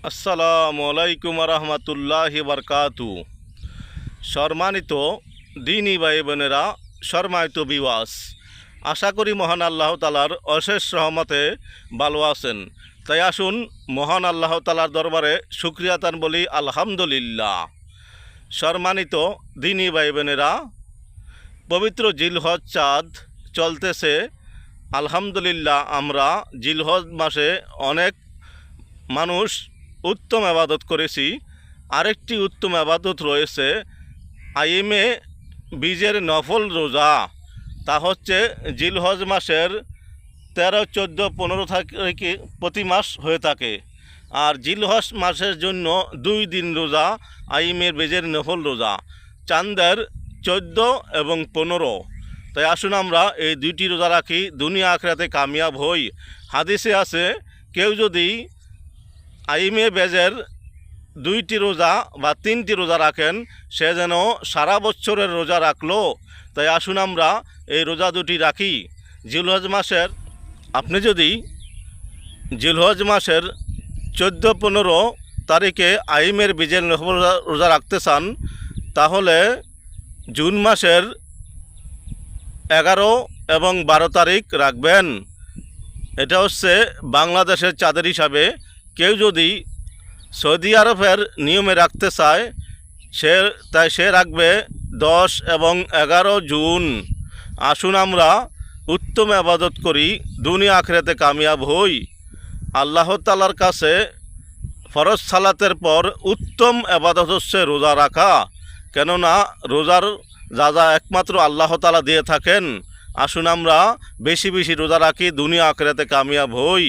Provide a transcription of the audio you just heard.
আসসালামু আলাইকুম রহমতুল্লাহি বারকাতু। সম্মানিত দিনী ভাই বোনেরা, সম্মানিত বিওয়াস, আশা করি মহান আল্লাহ তালার অশেষ রহমতে ভালো আছেন। তাই আসুন মহান আল্লাহ তালার দরবারে শুকরিয়াতান বলি আলহামদুলিল্লাহ। সম্মানিত দিনী ভাই বোনেরা, পবিত্র জিলহজ চাঁদ চলতেছে। আলহামদুলিল্লাহ, আমরা জিলহজ মাসে অনেক মানুষ উত্তম আবাদত করেছি। আরেকটি উত্তম আবাদত রয়েছে আইমে বীজের নফল রোজা। তা হচ্ছে জিলহজ মাসের 13, 14, 15 তারিখে প্রতি মাস হয়ে থাকে। আর জিলহজ মাসের জন্য 2 দিন রোজা, আইমের বীজের নফল রোজা, চাঁদের 14 এবং 15। তাই আসুন আমরা এই 2টি রোজা রাখি, দুনিয়া আখিরাতে কামিয়াব হই। হাদিসে আছে, কেউ যদি আইমে বেজের 2টি রোজা বা 3টি রোজা রাখেন, সে যেন সারা বছরের রোজা রাখলো। তাই আসুন আমরা এই রোজা 2টি রাখি। জিলহজ মাসের আপনি যদি জিলহজ মাসের 14, 15 তারিখে আইমের বীজের নফল রোজা রাখতে চান, তাহলে জুন মাসের 11 এবং 12 তারিখ রাখবেন। এটা হচ্ছে বাংলাদেশের চাঁদের হিসাবে। কেউ যদি সৌদি আরবের নিয়মে রাখতে চায়, সে রাখবে 10 এবং 11 জুন। আসুন আমরা উত্তম আবাদত করি, দুনিয়া আখিরাতে কামিয়াব হই। আল্লাহ তাআলার কাছে ফরজ সালাতের পর উত্তম আবাদত হচ্ছে রোজা রাখা। কেননা রোজার যা একমাত্র আল্লাহ তাআলা দিয়ে থাকেন। আসুন আমরা বেশি বেশি রোজা রাখি, দুনিয়া আখিরাতে কামিয়াব হই।